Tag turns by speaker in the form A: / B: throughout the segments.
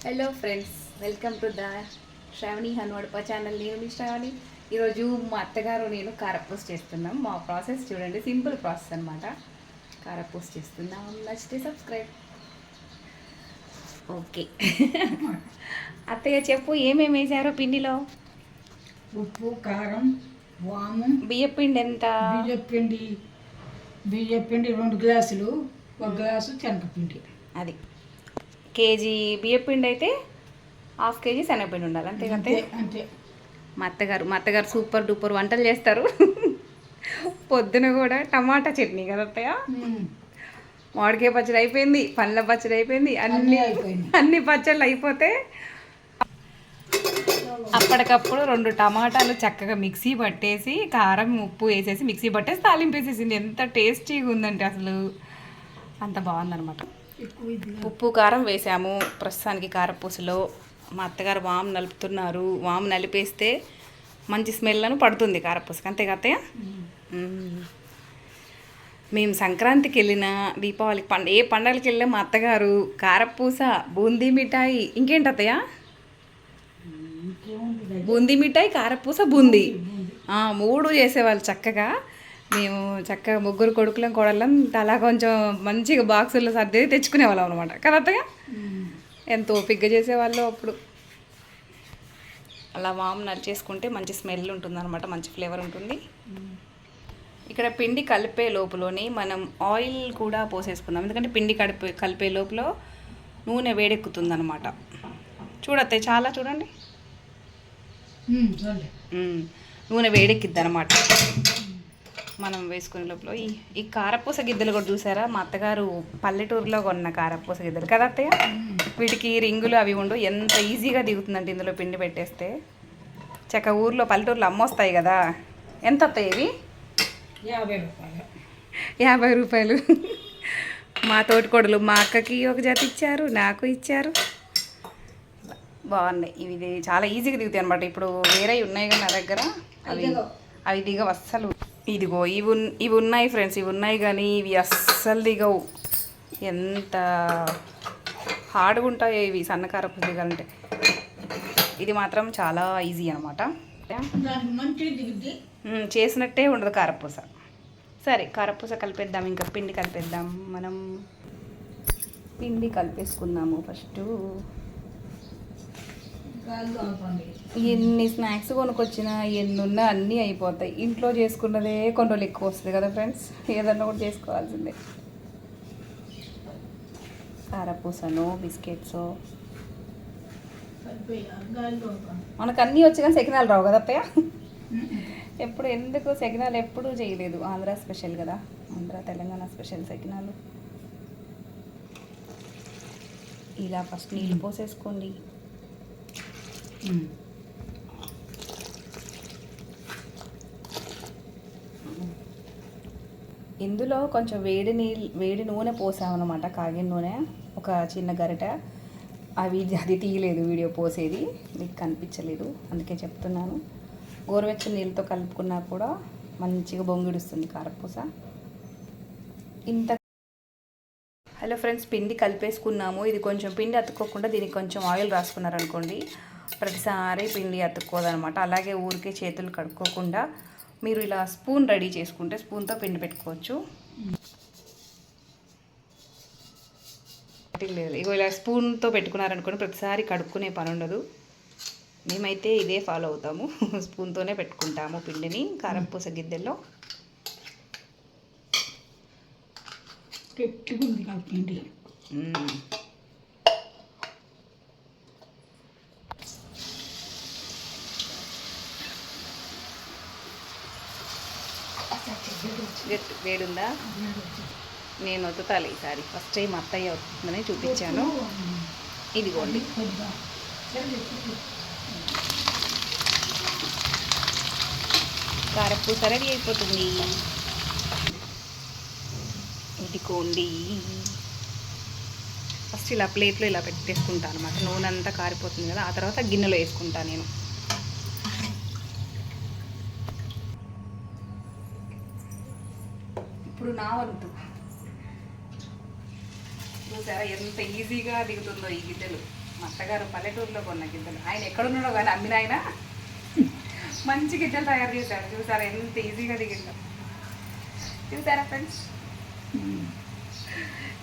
A: Hello friends, welcome to the Sravani హన్వడప channel. నేను మీ శ్రావణి. ఈరోజు మా అత్తగారు నేను కారపూస చేస్తున్నాం. మా ప్రాసెస్ చూడండి, సింపుల్ ప్రాసెస్ అనమాట. కారపూస చేస్తున్నాం. నచ్చితే సబ్స్క్రైబ్. ఓకే. అత్తయ్య చెప్పు, ఏమేమి వేసారో పిండిలో?
B: ఉప్పు, కారం, వాము,
A: బియ్యపిండి ఎంత?
B: బియ్యపిండి 2 గ్లాసులు, 1 గ్లాసు శనగపిండి.
A: అది కేజీ బియ్యపిండి అయితే హాఫ్ కేజీ శనగపిండి ఉండాలి. అంతే
B: అంతే
A: అంతే.
B: అంతే.
A: మా అత్తగారు సూపర్ డూపర్ వంటలు చేస్తారు. పొద్దున కూడా టమాటా చట్నీ కదా అత్తయ్య. మామిడికాయ పచ్చడి అయిపోయింది, పండ్ల పచ్చడి అయిపోయింది, అన్ని పచ్చళ్ళు అయిపోతే అప్పటికప్పుడు 2 టమాటాలు చక్కగా మిక్సీ పట్టేసి కారం ఉప్పు వేసేసి మిక్సీ పట్టేసి తాలింపు వేసేసింది. ఎంత టేస్టీగా ఉందంటే అసలు అంత బాగుందనమాట. ఉప్పు కారం వేసాము ప్రస్తుతానికి కారపూసలో. మా అత్తగారు వాము నలుపుతున్నారు. వాము నలిపేస్తే మంచి స్మెల్ అని పడుతుంది కారపూసకి. అంతే కత్తయ్య. మేము సంక్రాంతికి వెళ్ళిన, దీపావళికి ఏ పండగలకి వెళ్ళినా మా అత్తగారు కారపూస, బూందీ మిఠాయి, ఇంకేంటి అత్తయ్య? బూందీ మిఠాయి, కారపూస, బూందీ 3 చేసేవాళ్ళు చక్కగా. మేము చక్కగా 3 కొడుకులం కోడళ్ళం అలా కొంచెం మంచిగా బాక్సుల్లో సర్దేది తెచ్చుకునేవాళ్ళం అనమాట కదా అత్తయ్య. ఎంతో ఓపిగ్గా చేసేవాళ్ళు అప్పుడు. అలా వాము నలిచేసుకుంటే మంచి స్మెల్ ఉంటుంది అనమాట, మంచి ఫ్లేవర్ ఉంటుంది. ఇక్కడ పిండి కలిపే లోపలని మనం ఆయిల్ కూడా పోసేసుకుందాం, ఎందుకంటే పిండి కలిపే లోపల నూనె వేడెక్కుతుంది అనమాట. చూడత్తే చాలా చూడండి, నూనె వేడెక్కిద్ది అనమాట మనం వేసుకునే లోపల. ఈ కారపూస గిద్దలు కూడా చూసారా, మా అత్తగారు పల్లెటూరులో కొన్న కారపూస గిద్దలు కదా అత్తయ్య. వీటికి రింగులు అవి ఉండు, ఎంత ఈజీగా దిగుతుందంటే ఇందులో పిండి పెట్టేస్తే. చక్క ఊర్లో పల్లెటూరులో అమ్మొస్తాయి కదా. ఎంత అత్తయ్య ఇవి?
B: 50 రూపాయలు.
A: 50 రూపాయలు. మా తోటికోడలు మా అక్కకి ఒక జత ఇచ్చారు, నాకు ఇచ్చారు. బాగున్నాయి ఇవి, చాలా ఈజీగా దిగుతాయి అనమాట. ఇప్పుడు వేరే ఉన్నాయి కానీ నా దగ్గర అవి దిగవు అస్సలు. ఇదిగో ఇవి ఉన్నాయి ఫ్రెండ్స్, ఇవి ఉన్నాయి కానీ ఇవి అస్సలు దిగవు. ఎంత హార్డ్గా ఉంటాయో ఇవి సన్నకారపూస దిగాలంటే. ఇది మాత్రం చాలా ఈజీ అనమాట. చేసినట్టే ఉండదు కారపూస. సరే కారపూస కలిపేద్దాం, ఇంకా పిండి కలిపేద్దాం. మనం పిండి కలిపేసుకుందాము ఫస్ట్. ఎన్ని స్నాక్స్ కొనుక్కొచ్చినా ఎన్నున్నా అన్నీ అయిపోతాయి. ఇంట్లో చేసుకున్నదే కొన్ని రోజులు ఎక్కువ వస్తుంది కదా ఫ్రెండ్స్. ఏదన్నా కూడా చేసుకోవాల్సిందే. కారపూసను, బిస్కెట్స్ మనకు అన్నీ వచ్చి కానీ సెకినాలు రావు కదా అత్తయ్య. ఎప్పుడు ఎందుకు సెకినాలు ఎప్పుడూ చేయలేదు. ఆంధ్ర స్పెషల్ కదా, ఆంధ్ర తెలంగాణ స్పెషల్ సెకినాలు. ఇలా ఫస్ట్ నీళ్ళు పోసేసుకోండి. ఇందులో కొంచెం వేడి నూనె పోసామన్నమాట, కాగిన నూనె, ఒక చిన్న గరిట. అది తీయలేదు వీడియో పోసేది, మీకు కనిపించలేదు అందుకే చెప్తున్నాను. గోరువెచ్చని నీళ్ళతో కలుపుకున్నా కూడా మంచిగా బొంగిడుస్తుంది కారపూస. ఇంత హలో ఫ్రెండ్స్, పిండి కలిపేసుకున్నాము. ఇది కొంచెం పిండి అతుక్కోకుండా దీనికి కొంచెం ఆయిల్ రాసుకున్నారనుకోండి, ప్రతిసారి పిండి అతుక్కోదనమాట. అలాగే ఊరికే చేతులు కడుక్కోకుండా మీరు ఇలా స్పూన్ రెడీ చేసుకుంటే స్పూన్తో పిండి పెట్టుకోవచ్చు. లేదు, ఇగో ఇలా స్పూన్తో పెట్టుకున్నారనుకోండి ప్రతిసారి కడుక్కునే పని ఉండదు. మేమైతే ఇదే ఫాలో అవుతాము, స్పూన్తోనే పెట్టుకుంటాము పిండిని కారపూస గిద్దెల్లో.
B: పిండి
A: వేడుందా? నేను వత్తుతాలి ఈసారి. ఫస్ట్ టైం అత్తయ్య వస్తుందని చూపించాను. ఇదిగోండి, కారపూస రెడీ అయిపోతుంది. ఇదిగోండి, ఫస్ట్ ఇలా ప్లేట్లో ఇలా పెట్టేసుకుంటాను అనమాట. నూనె అంతా కారిపోతుంది కదా, ఆ తర్వాత గిన్నెలో వేసుకుంటాను నేను. ఇప్పుడు నా వంతు. చూసారా ఎంత ఈజీగా దిగుతుందో ఈ గిద్దెలు. మా అత్తగారు పల్లెటూరులో కొన్న గిద్దలు. ఆయన ఎక్కడున్నాడో కానీ అమ్మిన ఆయన మంచి గిద్దలు తయారు చేశాడు. చూసారా ఎంత ఈజీగా దిగిందో. చూసారా ఫ్రెండ్స్,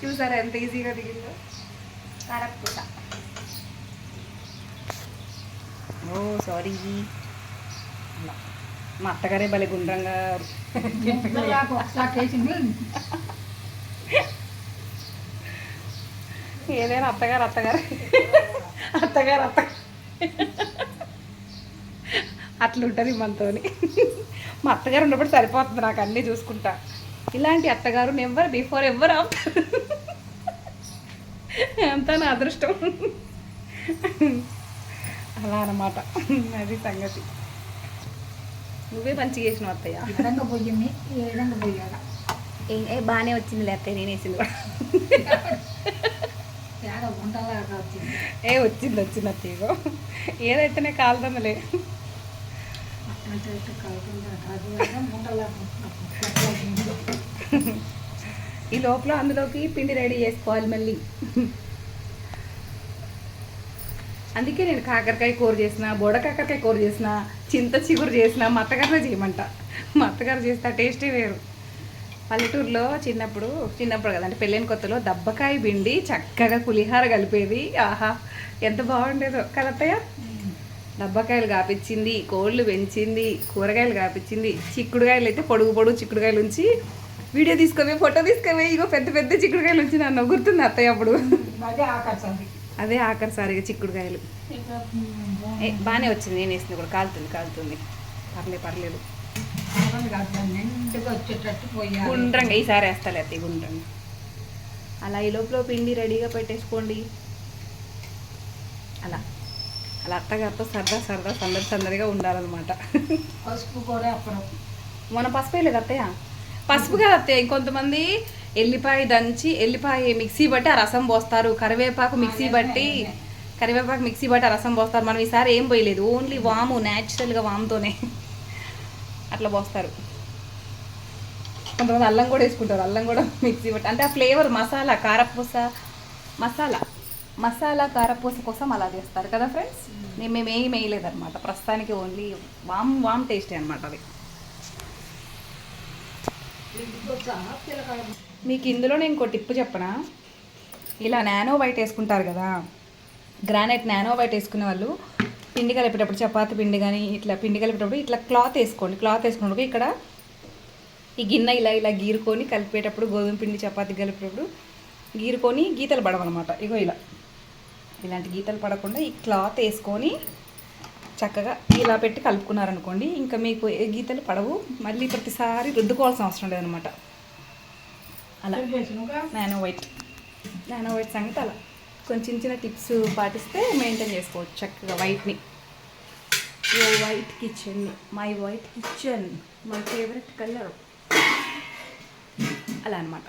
A: చూసారా ఎంత ఈజీగా దిగిందో. కారపూస. ఓ సారీ, అలా మా అత్తగారే భలే గుండ్రంగా
B: ఒకసారి చేసింది.
A: ఏదైనా అత్తగారు అత్తగారు అత్తగారు అత్త అట్లుంటుంది మనతోని. మా అత్తగారు ఉన్నప్పుడు సరిపోతుంది నాకు, అన్నీ చూసుకుంటా. ఇలాంటి అత్తగారు నెవర్ బిఫోర్ ఎవర్ ఆఫ్టర్. అంతా నా అదృష్టం. అలా అన్నమాట, అది సంగతి. నువ్వే మంచిగా చేసినావు అత్తయ్య.
B: ఈ విధంగా పోయింది, ఈ విధంగా పోయాలా.
A: బాగానే వచ్చింది అత్తయ్య, నేను వేసింది కూడా.
B: తేడా వంటలాగా వచ్చింది.
A: వచ్చింది వచ్చింది అత్తయ్యగో, ఏదైతేనే కాలుతుందిలే.
B: అంటే కాకుండా అది వంటలాగా.
A: ఈ లోపల అందులోకి పిండి రెడీ చేసుకోవాలి మళ్ళీ. అందుకే నేను కాకరకాయ కూర చేసిన, బోడ కాకరకాయ కూర చేసిన, చింత చిగురు చేసిన మా అత్తగారినే చేయమంట. మా అత్తగారు చేస్తే టేస్టే వేరు. పల్లెటూరులో చిన్నప్పుడు కదంటే పెళ్ళైన కొత్తలో దబ్బకాయ పిండి చక్కగా పులిహార కలిపేది. ఆహా ఎంత బాగుండేదో కదత్తయ్య. దబ్బకాయలు కాపించింది, కోళ్ళు పెంచింది, కూరగాయలు కాపించింది. చిక్కుడుకాయలు అయితే పొడుగు చిక్కుడుకాయలు ఉంచి వీడియో తీసుకోవే, ఫోటో తీసుకోవే, ఇగో పెద్ద పెద్ద చిక్కుడుకాయలు ఉంచి నన్ను గుర్తుంది అత్తయ్య అప్పుడు. అదే ఆఖరిసారిగా చిక్కుడుకాయలు. బాగానే వచ్చింది, నేను వేసింది కూడా. కాలుతుంది. పర్లేదు. గుండ్రంగా ఈసారి వేస్తాలే అత్తయ్య, గుండ్రంగా. అలా ఈ లోపల పిండి రెడీగా పెట్టేసుకోండి. అలా అత్తగారితో సరదా సందడిగా ఉండాలన్నమాట.
B: పసుపు కూడా అప్పుడు
A: మన పసుపు వేయలేదు అత్తయ్య. పసుపు కాదు అత్తయ్య, ఇంకొంతమంది ఎల్లిపాయ దంచి, ఎల్లిపాయ మిక్సీ బట్టి ఆ రసం పోస్తారు. కరివేపాకు మిక్సీ బట్టి ఆ రసం పోస్తారు. మనం ఈసారి ఏం పోయలేదు, ఓన్లీ వాము, న్యాచురల్గా వాముతోనే అట్లా పోస్తారు. కొంతమంది అల్లం కూడా వేసుకుంటారు, అల్లం కూడా మిక్సీ బట్టి. అంటే ఆ ఫ్లేవర్ మసాలా కారపూస కోసం అలా చేస్తారు కదా ఫ్రెండ్స్. మేము ఏం వేయలేదన్నమాట ప్రస్తుతానికి, ఓన్లీ వామ్ టేస్టే అనమాట అది. మీకు ఇందులో నేను ఇంకో టిప్పు చెప్పనా. ఇలా నానో వైట్ వేసుకుంటారు కదా, గ్రానైట్ నానో వైట్ వేసుకునే వాళ్ళు పిండి కలిపేటప్పుడు, చపాతి పిండి కానీ ఇట్లా పిండి కలిపేటప్పుడు ఇట్లా క్లాత్ వేసుకోండి. క్లాత్ వేసుకున్నప్పుడు ఇక్కడ ఈ గిన్నె ఇలా గీరుకొని కలిపేటప్పుడు, గోధుమ పిండి చపాతి కలిపేటప్పుడు గీరుకొని గీతలు పడవన్నమాట. ఇగో ఇలాంటి గీతలు పడకుండా ఈ క్లాత్ వేసుకొని చక్కగా ఇలా పెట్టి కలుపుకున్నారనుకోండి, ఇంకా మీకు ఏ గీతలు పడవు. మళ్ళీ ప్రతిసారి రుద్దుకోవాల్సిన అవసరం లేదనమాట. అలా నానో వైట్ సంగతి అలా కొంచెం చిన్న టిప్స్ పాటిస్తే మెయింటైన్ చేసుకోవచ్చు చక్కగా వైట్ని. White kitchen, my white kitchen, my favourite colour, అలా అనమాట.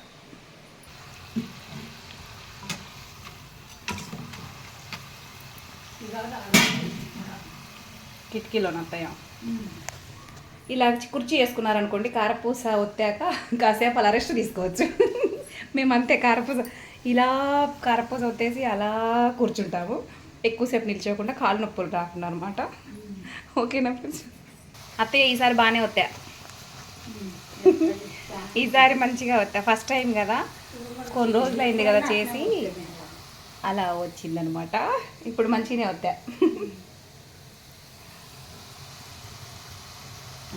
A: కిటికీలో అత్తయ్య ఇలా కుర్చీ వేసుకున్నారనుకోండి, కారపూస ఒత్తాక కాసేపు అలా రెస్ట్ తీసుకోవచ్చు. మేమంతే కారపూస ఒత్తేసి అలా కూర్చుంటాము. ఎక్కువసేపు నిల్చోకుండా కాళ్ళు నొప్పులు రాకుండా అనమాట. ఓకేనా ఫ్రెండ్స్? అత్తయ్య ఈసారి బాగానే వత్తా, ఈసారి మంచిగా వత్తా. ఫస్ట్ టైం కదా, కొన్ని రోజులు అయింది కదా చేసి, అలా వచ్చిందనమాట. ఇప్పుడు మంచిగానే వత్తా.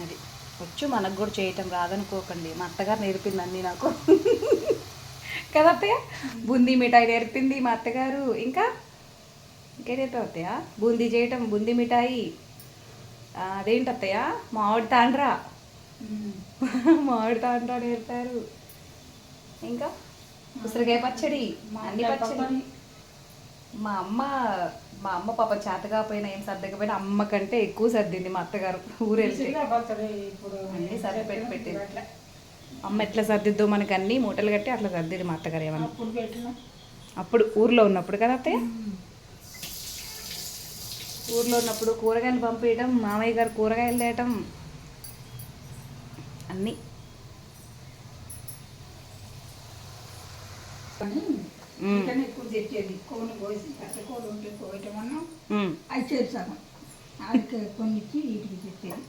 A: అది వచ్చు, మనకు కూడా చేయటం రాదనుకోకండి. మా అత్తగారు నేర్పింది అన్నీ నాకు కదా అత్తయ్య. బూందీ మిఠాయి నేర్పింది మా అత్తగారు. ఇంకా నేర్పావు అత్తయ్య బూందీ చేయటం, బూందీ మిఠాయి. అదేంటి అత్తయ్య, మామిడి తాండ్రా నేర్పారు. ఇంకా ఉసిరికాయ పచ్చడి, అన్ని పచ్చడి. మా అమ్మ పాప చేత కాకపోయినా ఏం సర్దకపోయినా అమ్మ కంటే ఎక్కువ సర్దింది మా అత్తగారు. ఊరెళ్తే అన్నీ సర్ది పెట్టింది. అమ్మ ఎట్లా సర్దిద్దో మనకి అన్నీ మూటలు కట్టి అట్లా సర్దిది మా అత్తగారు. ఏమన్నా అప్పుడు ఊర్లో ఉన్నప్పుడు కదా అత్తయ్య, ఊర్లో ఉన్నప్పుడు కూరగాయలు పంపించడం, మామయ్య గారు కూరగాయలు తేయటం అన్నీ.
B: ఇంకనే ఎక్కువ తెచ్చేది కోని కోసి కట్టకోలు ఉంటే కోయటమన్నా
A: ఉమ్,
B: అవి చేస్తాము అది కొన్ని ఇచ్చి వీటికి తెచ్చేది.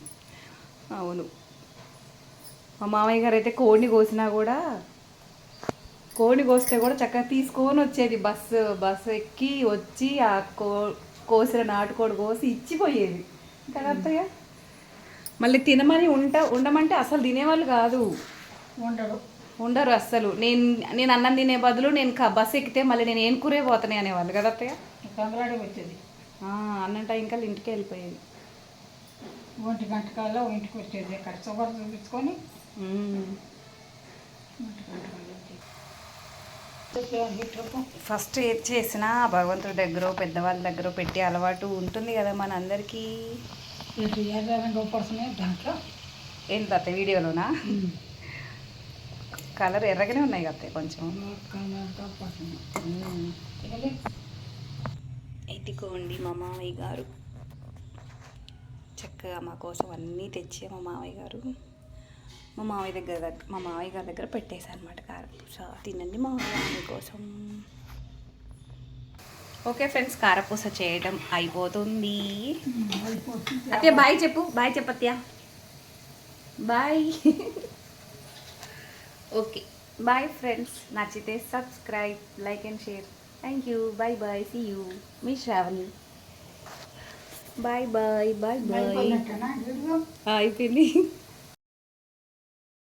A: అవును. మా మామయ్య గారు అయితే కోడిని కోసినా కూడా కోడిని కోస్తే కూడా చక్కగా తీసుకొని వచ్చేది. బస్సు ఎక్కి వచ్చి ఆ కోసిన నాటుకోడి కోసి ఇచ్చిపోయేది కదా అత్తయ్య. మళ్ళీ తినమని ఉండమంటే అసలు తినేవాళ్ళు కాదు,
B: ఉండరు.
A: ఉండరు అస్సలు. నేను అన్నం తినే బదులు నేను బస్సు ఎక్కితే మళ్ళీ నేను ఏం కూరే పోతానే అనేవాళ్ళు కదా అత్తయ్య.
B: తొందరడే వచ్చేది.
A: అన్నం టైం కల్లా ఇంటికి వెళ్ళిపోయేది.
B: 1 గంట కల్లా ఇంటికి వచ్చేది. అక్కడ షుగర్ చూపించుకొని
A: ఉమ్.
B: 1 గంట కల్లా వచ్చేది.
A: ఫస్ట్ ఏది చేసినా భగవంతుడి దగ్గర పెద్దవాళ్ళ దగ్గర పెట్టి అలవాటు ఉంటుంది కదా మనందరికీ.
B: ఇటు ఎర్రగా పడుతున్నాయి దాంట్లో.
A: ఏంటి అత్తయ్య వీడియోలోనా? కలర్ ఎర్రగానే ఉన్నాయి కదా కొంచెం. ఎత్తుకోండి మా మామయ్య గారు చక్కగా మా కోసం అన్నీ తెచ్చే మా మామయ్య గారు మా మామయ్య గారి దగ్గర పెట్టేశాను అనమాట కారపూస. తినండి మా మామయ్య కోసం. ఓకే ఫ్రెండ్స్, కారపూస చేయడం అయిపోతుంది. అత్తయ్య బాయ్ చెప్పు. బాయ్ చెప్పు అత్తయ్య. బాయ్. Okay bye friends. నచ్చితే subscribe, like and share. Thank you. Bye bye. See you. మీ Sravani. Bye bye. Bye bye. అయిపోయింది.